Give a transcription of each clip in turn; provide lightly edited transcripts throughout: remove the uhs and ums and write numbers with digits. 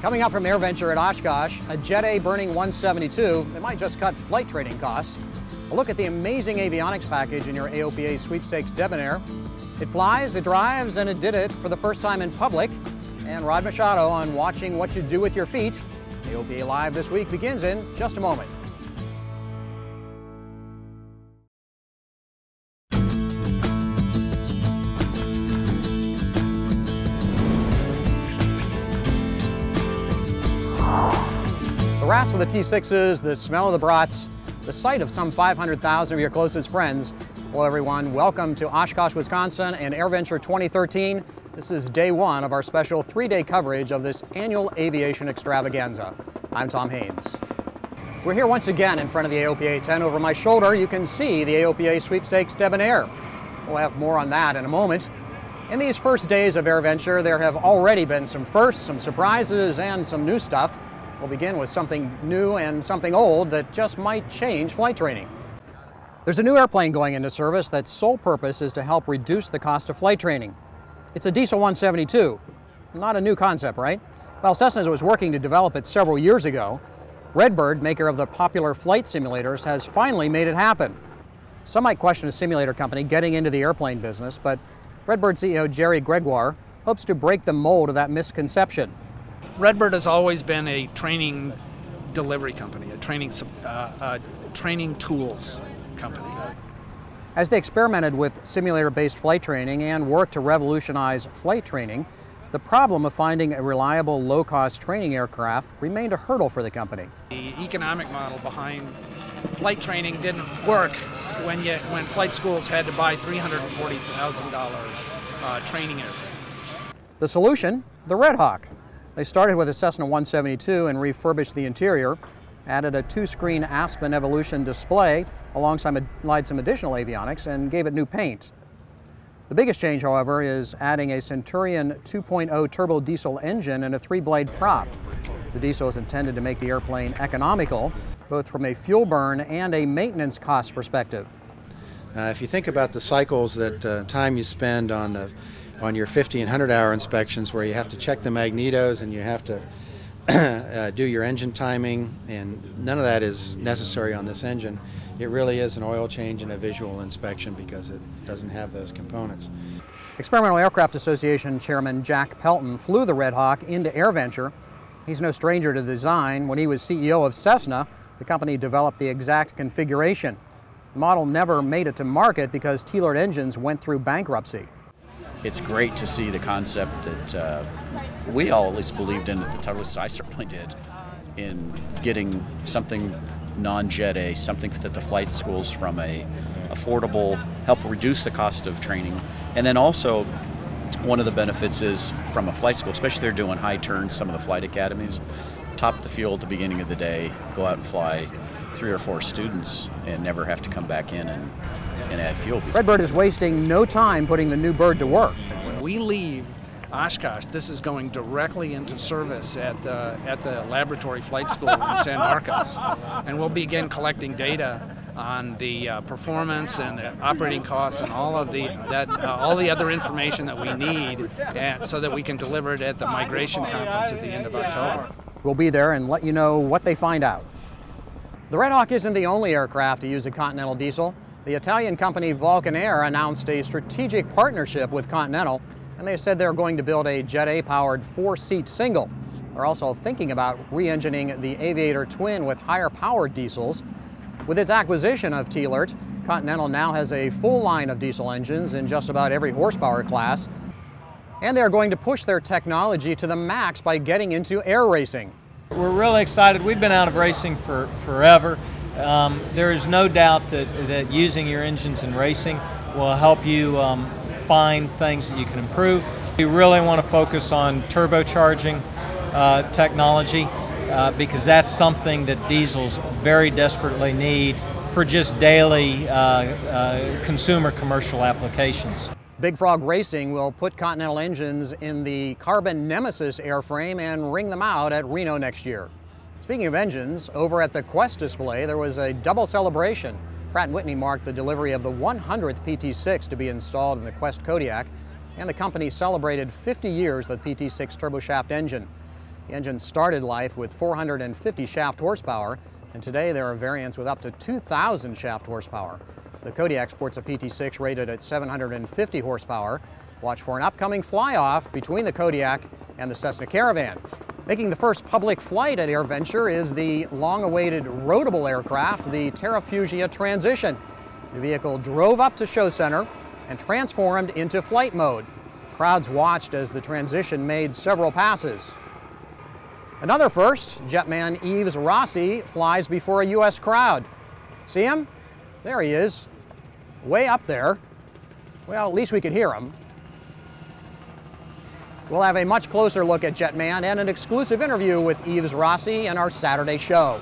Coming up from AirVenture at Oshkosh, a Jet A burning 172 that might just cut flight training costs. A look at the amazing avionics package in your AOPA Sweepstakes Debonair. It flies, it drives, and it did it for the first time in public. And Rod Machado on watching what you do with your feet. AOPA Live this week begins in just a moment. The rasp of the T6s, the smell of the brats, the sight of some 500,000 of your closest friends. Well, everyone, welcome to Oshkosh, Wisconsin and AirVenture 2013. This is day one of our special three-day coverage of this annual aviation extravaganza. I'm Tom Haynes. We're here once again in front of the AOPA 10. Over my shoulder, you can see the AOPA Sweepstakes Debonair. We'll have more on that in a moment. In these first days of AirVenture, there have already been some firsts, some surprises, and some new stuff. We'll begin with something new and something old that just might change flight training. There's a new airplane going into service that's sole purpose is to help reduce the cost of flight training. It's a Diesel 172. Not a new concept, right? Well, Cessna was working to develop it several years ago. Redbird, maker of the popular flight simulators, has finally made it happen. Some might question a simulator company getting into the airplane business, but Redbird CEO Jerry Gregoire hopes to break the mold of that misconception. Redbird has always been a training delivery company, a training tools company. As they experimented with simulator-based flight training and worked to revolutionize flight training, the problem of finding a reliable, low-cost training aircraft remained a hurdle for the company. The economic model behind flight training didn't work when flight schools had to buy $340,000 training aircraft. The solution? The Redhawk. They started with a Cessna 172 and refurbished the interior, added a two-screen Aspen Evolution display alongside some additional avionics, and gave it new paint. The biggest change, however, is adding a Centurion 2.0 turbo diesel engine and a three-blade prop. The diesel is intended to make the airplane economical, both from a fuel burn and a maintenance cost perspective. If you think about the cycles that time you spend on your 50 and 100-hour inspections, where you have to check the magnetos and you have to do your engine timing, and none of that is necessary on this engine. It really is an oil change and a visual inspection because it doesn't have those components. Experimental Aircraft Association Chairman Jack Pelton flew the Redhawk into AirVenture. He's no stranger to design. When he was CEO of Cessna, the company developed the exact configuration. The model never made it to market because Teilhard engines went through bankruptcy. It's great to see the concept that we all at least believed in at the time. I certainly did, in getting something non-Jet A, something that the flight schools from a affordable, help reduce the cost of training. And then also, one of the benefits is from a flight school, especially they're doing high turns, some of the flight academies, top the fuel at the beginning of the day, go out and fly 3 or 4 students and never have to come back in and add fuel. Redbird is wasting no time putting the new bird to work. When we leave Oshkosh, this is going directly into service at the laboratory flight school in San Marcos, and we'll begin collecting data on the performance and the operating costs and all the other information that we need, so that we can deliver it at the migration conference at the end of October. We'll be there and let you know what they find out. The Redhawk isn't the only aircraft to use a Continental diesel. The Italian company Vulcanair announced a strategic partnership with Continental, and they said they're going to build a Jet A-powered 4-seat single. They're also thinking about re-engineering the Aviator Twin with higher-powered diesels. With its acquisition of Teilhard, Continental now has a full line of diesel engines in just about every horsepower class, and they're going to push their technology to the max by getting into air racing. We're really excited. We've been out of racing for forever. There is no doubt that using your engines in racing will help you find things that you can improve. We really want to focus on turbocharging technology because that's something that diesels very desperately need for just daily consumer commercial applications. Big Frog Racing will put Continental engines in the Carbon Nemesis airframe and ring them out at Reno next year. Speaking of engines, over at the Quest display there was a double celebration. Pratt & Whitney marked the delivery of the 100th PT6 to be installed in the Quest Kodiak, and the company celebrated 50 years of the PT6 turboshaft engine. The engine started life with 450 shaft horsepower, and today there are variants with up to 2,000 shaft horsepower. The Kodiak sports a PT6 rated at 750 horsepower. Watch for an upcoming fly-off between the Kodiak and the Cessna Caravan. Making the first public flight at AirVenture is the long-awaited roadable aircraft, the Terrafugia Transition. The vehicle drove up to Show Center and transformed into flight mode. Crowds watched as the Transition made several passes. Another first, Jetman Yves Rossi flies before a U.S. crowd. See him? There he is, way up there. Well, at least we could hear him. We'll have a much closer look at Jetman and an exclusive interview with Yves Rossi in our Saturday show.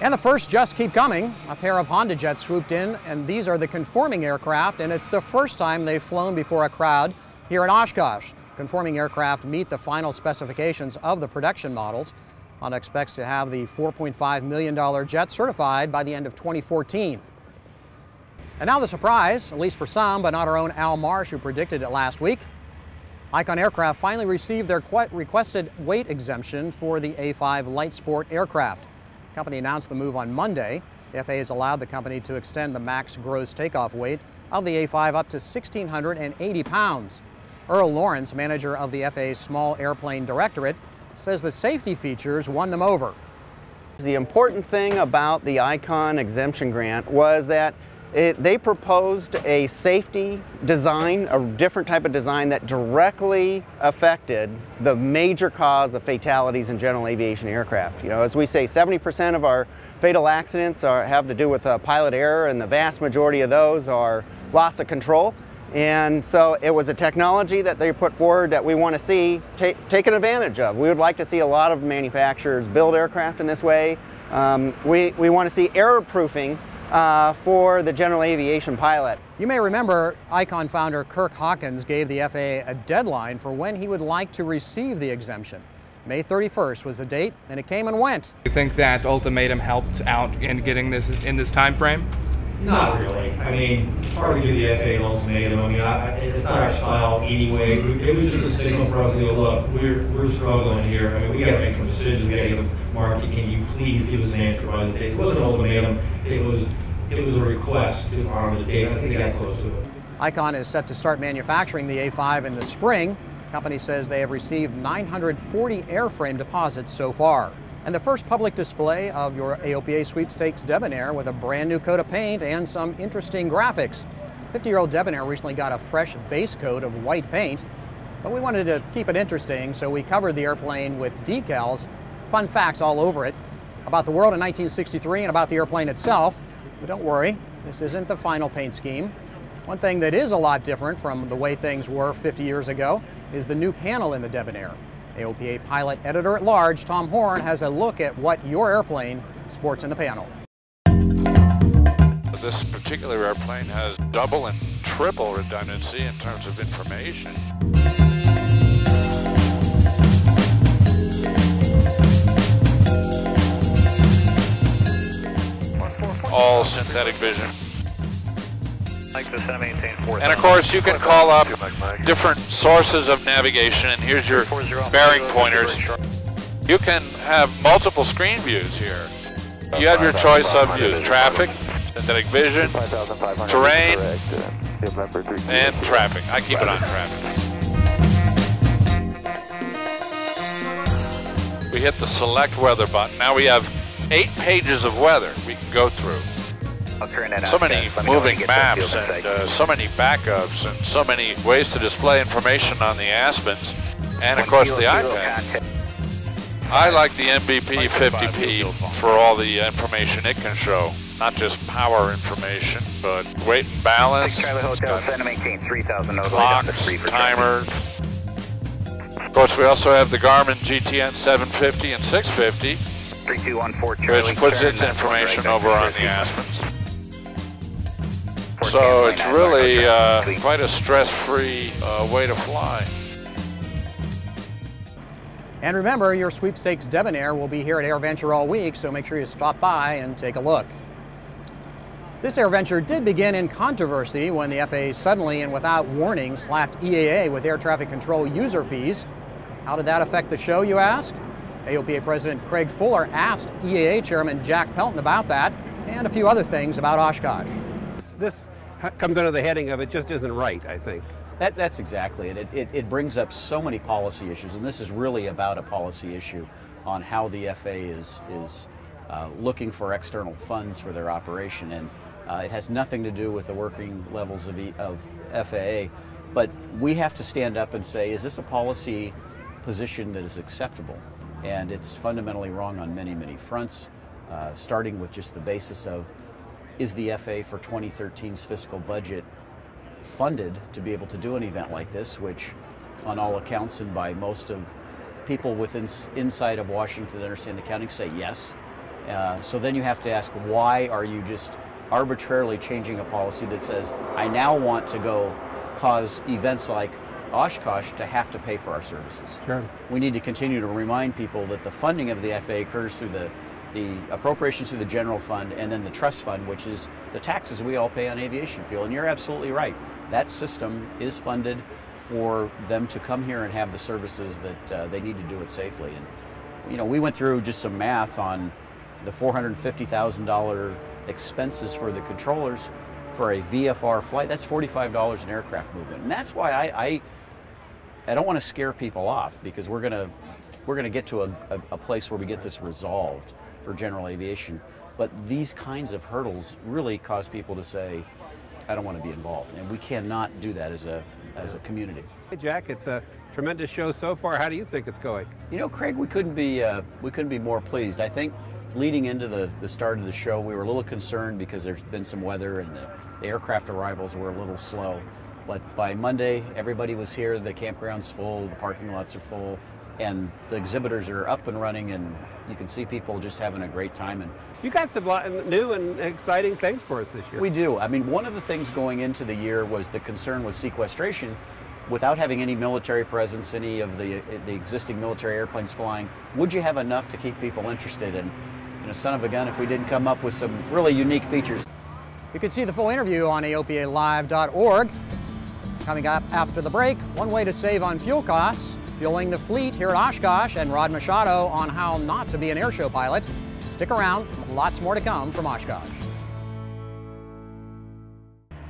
And the first just keep coming. A pair of Honda jets swooped in, and these are the conforming aircraft, and it's the first time they've flown before a crowd here at Oshkosh. Conforming aircraft meet the final specifications of the production models. Honda expects to have the $4.5 million jet certified by the end of 2014. And now the surprise, at least for some, but not our own Al Marsh, who predicted it last week. Icon Aircraft finally received their requested weight exemption for the A5 light sport aircraft. The company announced the move on Monday. The FAA has allowed the company to extend the max gross takeoff weight of the A5 up to 1,680 pounds. Earl Lawrence, manager of the FAA's Small Airplane Directorate, says the safety features won them over. The important thing about the Icon exemption grant was that they proposed a safety design, a different type of design that directly affected the major cause of fatalities in general aviation aircraft. You know, as we say, 70% of our fatal accidents have to do with pilot error, and the vast majority of those are loss of control. And so it was a technology that they put forward that we want to see taken advantage of. We would like to see a lot of manufacturers build aircraft in this way. We want to see error proofing for the general aviation pilot. You may remember Icon founder Kirk Hawkins gave the FAA a deadline for when he would like to receive the exemption. May 31st was the date, and it came and went. Do you think that ultimatum helped out in getting this in this time frame? Not really. I mean, it's hard to give the FAA an ultimatum. I mean, it's not our style anyway. It was just a signal for us to go, look, we're struggling here. I mean, we got to make some decisions. We got to give them, Mark, can you please give us an answer by the date? It wasn't an ultimatum. It was a request to honor the date. I think they got close to it. Icon is set to start manufacturing the A5 in the spring. The company says they have received 940 airframe deposits so far. And the first public display of your AOPA Sweepstakes Debonair with a brand new coat of paint and some interesting graphics. 50-year-old Debonair recently got a fresh base coat of white paint, but we wanted to keep it interesting, so we covered the airplane with decals, fun facts all over it, about the world in 1963 and about the airplane itself. But don't worry, this isn't the final paint scheme. One thing that is a lot different from the way things were 50 years ago is the new panel in the Debonair. AOPA pilot editor-at-large Tom Horn has a look at what your airplane sports in the panel. This particular airplane has double and triple redundancy in terms of information. All synthetic vision. And of course you can call up different sources of navigation, and here's your bearing pointers. You can have multiple screen views here. You have your choice of views: traffic, synthetic vision, terrain, and traffic. I keep it on traffic. We hit the select weather button. Now we have 8 pages of weather we can go through. So many moving maps and so many backups and so many ways to display information on the Aspens and of course the iPad. I like the MVP 50P for all the information it can show. Not just power information, but weight and balance, clocks, timers. Of course we also have the Garmin GTN 750 and 650, which puts its information over on the Aspens. So it's really quite a stress-free way to fly. And remember, your Sweepstakes Debonair will be here at AirVenture all week, so make sure you stop by and take a look. This AirVenture did begin in controversy when the FAA suddenly and without warning slapped EAA with air traffic control user fees. How did that affect the show, you asked? AOPA President Craig Fuller asked EAA Chairman Jack Pelton about that and a few other things about Oshkosh. This comes under the heading of it just isn't right, I think. That's exactly it. It brings up so many policy issues, and this is really about a policy issue on how the FAA is looking for external funds for their operation, and it has nothing to do with the working levels of FAA, but we have to stand up and say, is this a policy position that is acceptable? And it's fundamentally wrong on many, many fronts, starting with just the basis of, is the FAA for 2013's fiscal budget funded to be able to do an event like this, which on all accounts and by most of people inside of Washington that understand accounting say yes. So then you have to ask, why are you just arbitrarily changing a policy that says, I now want to go cause events like Oshkosh to have to pay for our services? Sure. We need to continue to remind people that the funding of the FAA occurs through the appropriations through the general fund and then the trust fund, which is the taxes we all pay on aviation fuel. And you're absolutely right. That system is funded for them to come here and have the services that they need to do it safely. And you know, we went through just some math on the $450,000 expenses for the controllers for a VFR flight. That's $45 an aircraft movement, and that's why I don't want to scare people off, because we're gonna get to a place where we get this resolved for general aviation. But these kinds of hurdles really cause people to say, I don't want to be involved, and we cannot do that as a community. Hey Jack, it's a tremendous show so far. How do you think it's going? You know, Craig, we couldn't be more pleased. I think leading into the start of the show, we were a little concerned because there's been some weather and the aircraft arrivals were a little slow. But by Monday, everybody was here. The campground's full, the parking lots are full, and the exhibitors are up and running, and you can see people just having a great time. And you got some new and exciting things for us this year. We do. I mean, one of the things going into the year was the concern with sequestration. Without having any military presence, any of the existing military airplanes flying, would you have enough to keep people interested? And you know, son of a gun if we didn't come up with some really unique features. You can see the full interview on AOPALive.org. Coming up after the break, one way to save on fuel costs, fueling the fleet here at Oshkosh, and Rod Machado on how not to be an airshow pilot. Stick around, lots more to come from Oshkosh.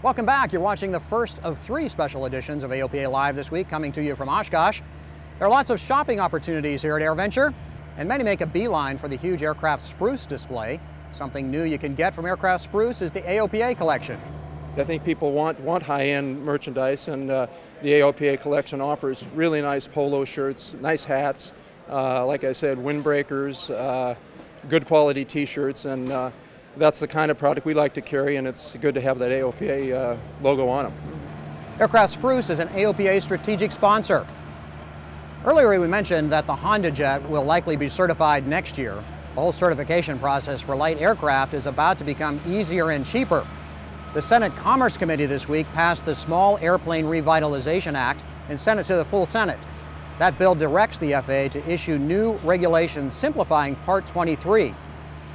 Welcome back. You're watching the first of 3 special editions of AOPA Live this week, coming to you from Oshkosh. There are lots of shopping opportunities here at AirVenture, and many make a beeline for the huge aircraft spruce display. Something new you can get from Aircraft Spruce is the AOPA collection. I think people want high-end merchandise, and the AOPA collection offers really nice polo shirts, nice hats, like I said, windbreakers, good quality t-shirts, and that's the kind of product we like to carry, and it's good to have that AOPA logo on them. Aircraft Spruce is an AOPA strategic sponsor. Earlier we mentioned that the Honda jet will likely be certified next year. The whole certification process for light aircraft is about to become easier and cheaper. The Senate Commerce Committee this week passed the Small Airplane Revitalization Act and sent it to the full Senate. That bill directs the FAA to issue new regulations simplifying Part 23.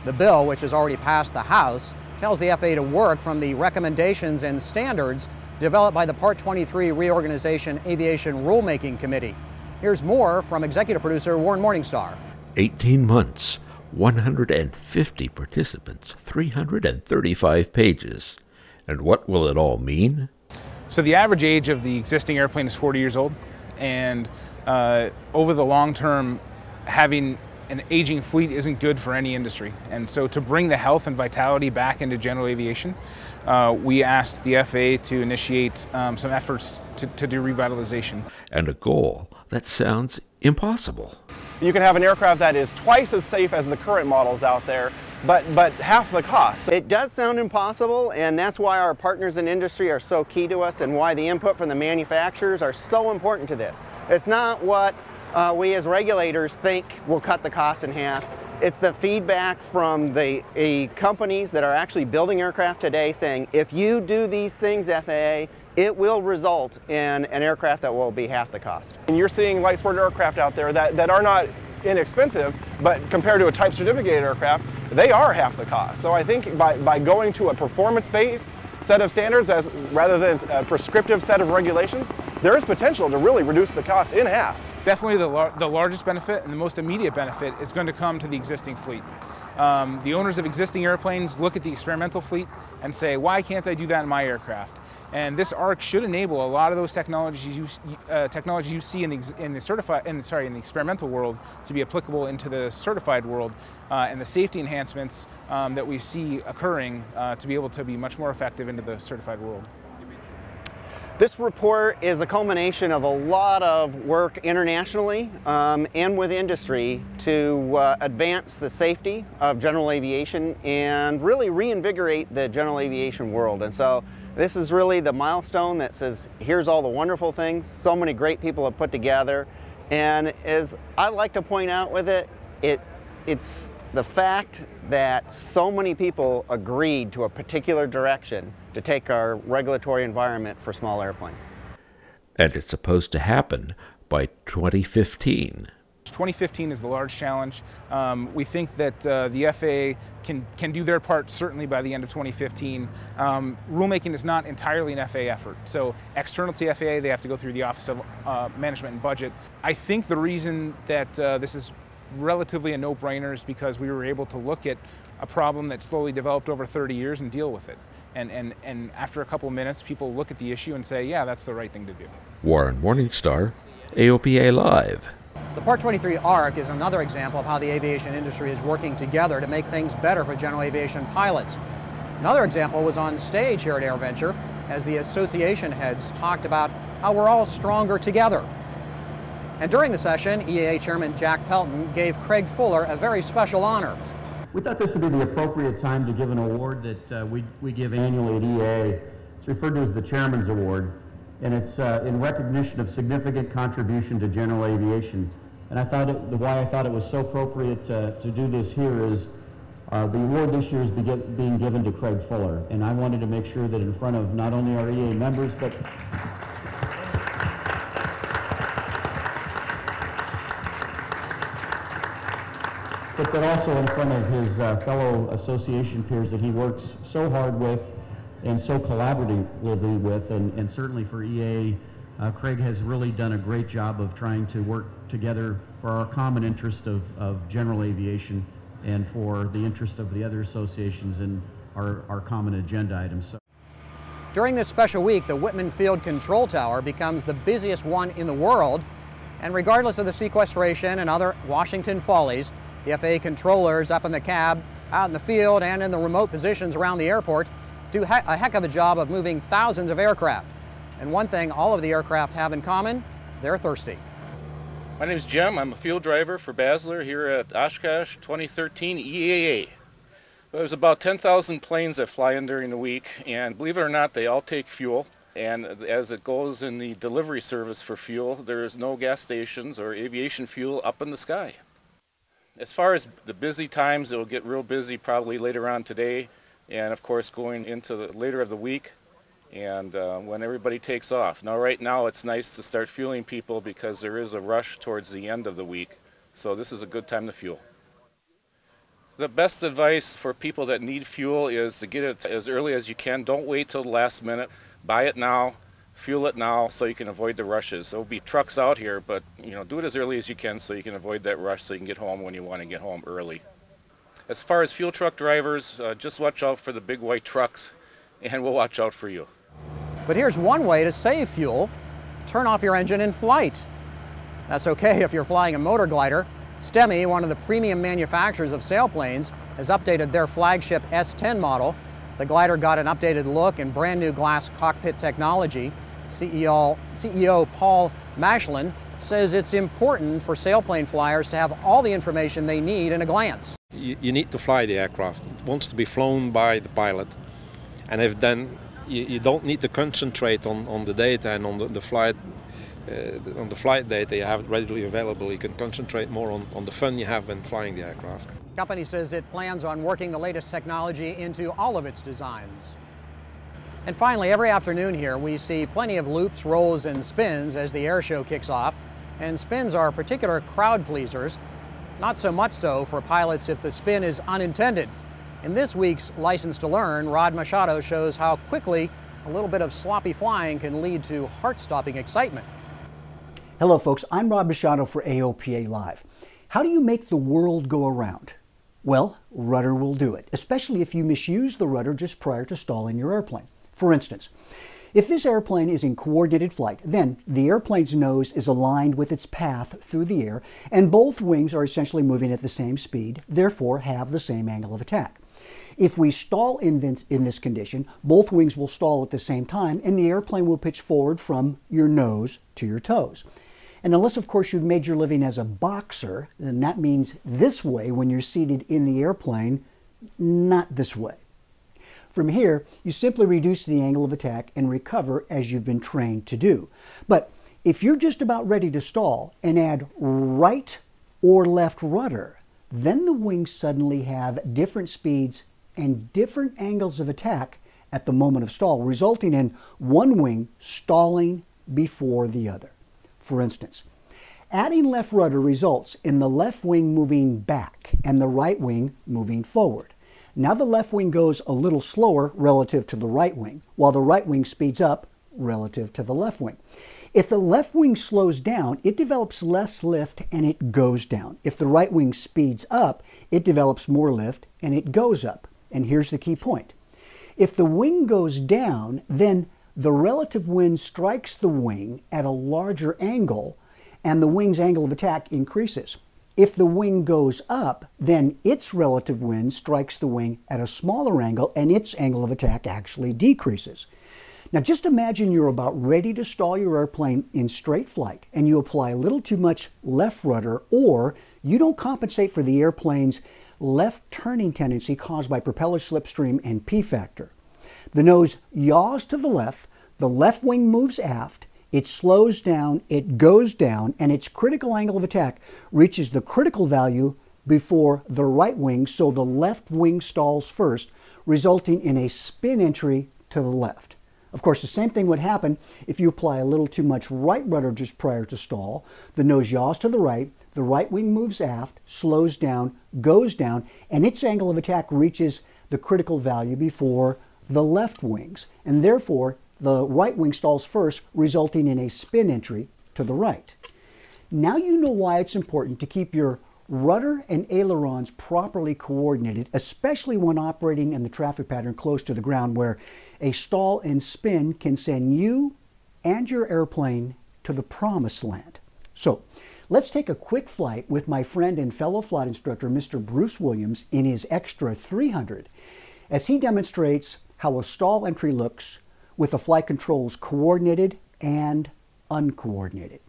The bill, which has already passed the House, tells the FAA to work from the recommendations and standards developed by the Part 23 Reorganization Aviation Rulemaking Committee. Here's more from executive producer Warren Morningstar. 18 months, 150 participants, 335 pages. And what will it all mean? So the average age of the existing airplane is 40 years old, and over the long term, having an aging fleet isn't good for any industry. And so to bring the health and vitality back into general aviation, we asked the FAA to initiate some efforts to do revitalization. And a goal that sounds impossible. You can have an aircraft that is twice as safe as the current models out there, but half the cost. It does sound impossible, and that's why our partners in industry are so key to us and why the input from the manufacturers are so important to this. It's not what we as regulators think will cut the cost in half. It's the feedback from the companies that are actually building aircraft today saying, if you do these things, FAA, it will result in an aircraft that will be half the cost. And you're seeing light sport aircraft out there that are not inexpensive, but compared to a type certificated aircraft, they are half the cost. So I think by going to a performance-based set of standards rather than a prescriptive set of regulations, there is potential to really reduce the cost in half. Definitely the largest benefit and the most immediate benefit is going to come to the existing fleet. The owners of existing airplanes look at the experimental fleet and say, why can't I do that in my aircraft? And this ARC should enable a lot of those technologies you see in the experimental world to be applicable into the certified world, and the safety enhancements that we see occurring to be able to be much more effective into the certified world. This report is a culmination of a lot of work internationally and with industry to advance the safety of general aviation and really reinvigorate the general aviation world. And so this is really the milestone that says, here's all the wonderful things so many great people have put together. And as I like to point out with it, it's the fact that so many people agreed to a particular direction to take our regulatory environment for small airplanes. And it's supposed to happen by 2015. 2015 is the large challenge. We think that the FAA can do their part certainly by the end of 2015. Rulemaking is not entirely an FAA effort. So external to FAA, they have to go through the Office of Management and Budget. I think the reason that this is relatively a no-brainer is because we were able to look at a problem that slowly developed over 30 years and deal with it. And after a couple of minutes, people look at the issue and say, yeah, that's the right thing to do. Warren Morningstar, AOPA Live. The Part 23 ARC is another example of how the aviation industry is working together to make things better for general aviation pilots. Another example was on stage here at AirVenture as the association heads talked about how we're all stronger together. And during the session, EAA Chairman Jack Pelton gave Craig Fuller a very special honor. We thought this would be the appropriate time to give an award that we give annually at EAA. It's referred to as the Chairman's Award, and it's in recognition of significant contribution to general aviation. And I thought why I thought it was so appropriate to do this here is the award this year is being given to Craig Fuller, and I wanted to make sure that in front of not only our EAA members, but that also in front of his fellow association peers that he works so hard with and so collaboratively with, and certainly for EAA, Craig has really done a great job of trying to work together for our common interest of general aviation and for the interest of the other associations and our common agenda items. So, during this special week, the Whitman Field Control Tower becomes the busiest one in the world, and regardless of the sequestration and other Washington follies, the FAA controllers up in the cab, out in the field, and in the remote positions around the airport do a heck of a job of moving thousands of aircraft. And one thing all of the aircraft have in common, they're thirsty. My name is Jim. I'm a field driver for Basler here at Oshkosh 2013 EAA. There's about 10,000 planes that fly in during the week, and believe it or not, they all take fuel. And as it goes in the delivery service for fuel, there is no gas stations or aviation fuel up in the sky. As far as the busy times, it will get real busy probably later on today, and of course going into the later of the week and when everybody takes off. Now right now it's nice to start fueling people because there is a rush towards the end of the week, so this is a good time to fuel. The best advice for people that need fuel is to get it as early as you can. Don't wait till the last minute. Buy it now. Fuel it now so you can avoid the rushes. There'll be trucks out here, but do it as early as you can so you can avoid that rush so you can get home when you want to get home early. As far as fuel truck drivers, just watch out for the big white trucks and we'll watch out for you. But here's one way to save fuel. Turn off your engine in flight. That's okay if you're flying a motor glider. STEMI, one of the premium manufacturers of sailplanes, has updated their flagship S10 model. The glider got an updated look and brand new glass cockpit technology. CEO Paul Mashlin says it's important for sailplane flyers to have all the information they need in a glance. You need to fly the aircraft. It wants to be flown by the pilot. And if then you don't need to concentrate on the data and on the flight data, you have it readily available. You can concentrate more on the fun you have when flying the aircraft. The company says it plans on working the latest technology into all of its designs. And finally, every afternoon here, we see plenty of loops, rolls, and spins as the air show kicks off. And spins are particular crowd pleasers, not so much so for pilots if the spin is unintended. In this week's License to Learn, Rod Machado shows how quickly a little bit of sloppy flying can lead to heart-stopping excitement. Hello folks, I'm Rob Machado for AOPA Live. How do you make the world go around? Well, rudder will do it, especially if you misuse the rudder just prior to stalling your airplane. For instance, if this airplane is in coordinated flight, then the airplane's nose is aligned with its path through the air, and both wings are essentially moving at the same speed, therefore have the same angle of attack. If we stall in this condition, both wings will stall at the same time, and the airplane will pitch forward from your nose to your toes. And unless, of course, you've made your living as a boxer, then that means this way when you're seated in the airplane, not this way. From here, you simply reduce the angle of attack and recover as you've been trained to do. But if you're just about ready to stall and add right or left rudder, then the wings suddenly have different speeds and different angles of attack at the moment of stall, resulting in one wing stalling before the other. For instance, adding left rudder results in the left wing moving back and the right wing moving forward. Now the left wing goes a little slower relative to the right wing, while the right wing speeds up relative to the left wing. If the left wing slows down, it develops less lift and it goes down. If the right wing speeds up, it develops more lift and it goes up. And here's the key point. If the wing goes down, then the relative wind strikes the wing at a larger angle and the wing's angle of attack increases. If the wing goes up, then its relative wind strikes the wing at a smaller angle and its angle of attack actually decreases. Now just imagine you're about ready to stall your airplane in straight flight and you apply a little too much left rudder, or you don't compensate for the airplane's left turning tendency caused by propeller slipstream and P factor. The nose yaws to the left wing moves aft, it slows down, it goes down, and its critical angle of attack reaches the critical value before the right wing, so the left wing stalls first, resulting in a spin entry to the left. Of course, the same thing would happen if you apply a little too much right rudder just prior to stall. The nose yaws to the right wing moves aft, slows down, goes down, and its angle of attack reaches the critical value before the left wings, and therefore the right wing stalls first, resulting in a spin entry to the right. Now you know why it's important to keep your rudder and ailerons properly coordinated, especially when operating in the traffic pattern close to the ground, where a stall and spin can send you and your airplane to the promised land. So let's take a quick flight with my friend and fellow flight instructor, Mr. Bruce Williams, in his Extra 300, as he demonstrates how a stall entry looks with the flight controls coordinated and uncoordinated.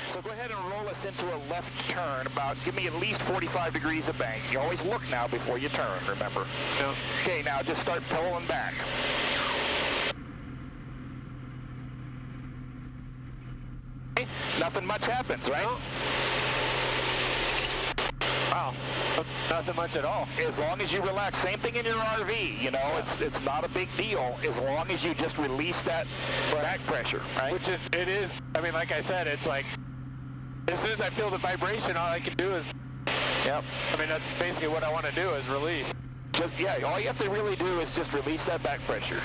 So go ahead and roll us into a left turn, give me at least 45 degrees of bank. You always look now before you turn, remember? Yeah. Okay, now just start pulling back. Okay, nothing much happens, right? No. Wow, nothing much at all. As long as you relax, same thing in your RV, you know, yeah. It's not a big deal as long as you just release that back pressure, right? Which it is, I mean, like I said, it's like, as soon as I feel the vibration, all I can do is, yep. I mean, that's basically what I want to do is release. Yeah, all you have to really do is just release that back pressure.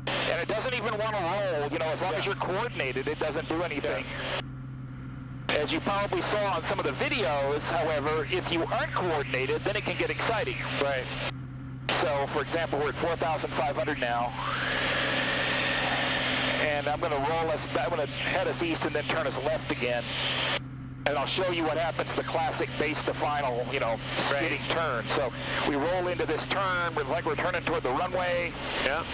And it doesn't even want to roll, you know, as long as you're coordinated, it doesn't do anything. Yeah. As you probably saw on some of the videos, however, if you aren't coordinated, then it can get exciting. Right. So, for example, we're at 4,500 now. And I'm going to roll us, I'm going to head us east and then turn us left again. And I'll show you what happens, the classic base to final, you know, skidding turn. So we roll into this turn, like we're turning toward the runway. Yeah.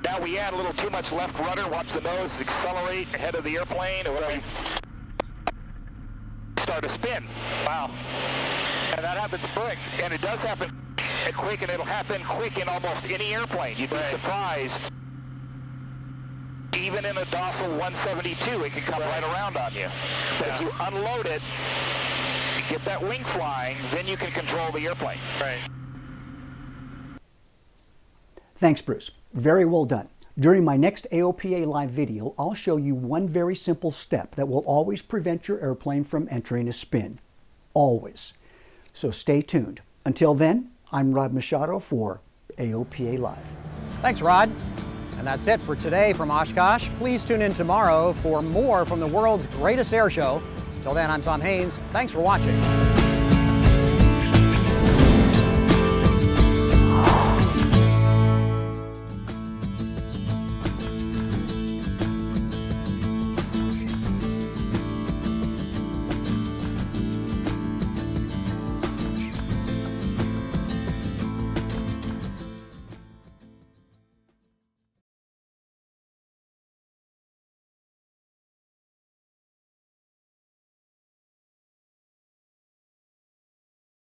Now we add a little too much left rudder, watch the nose accelerate ahead of the airplane, or whatever. Start a spin. Wow. And that happens quick. And it does happen quick, and it'll happen quick in almost any airplane. You'd be surprised. Even in a docile 172, it can come right around on you. But if you unload it, get that wing flying, then you can control the airplane. Right. Thanks, Bruce. Very well done. During my next AOPA Live video, I'll show you one very simple step that will always prevent your airplane from entering a spin. Always. So stay tuned. Until then, I'm Rod Machado for AOPA Live. Thanks, Rod. And that's it for today from Oshkosh. Please tune in tomorrow for more from the world's greatest air show. Till then, I'm Tom Haynes. Thanks for watching.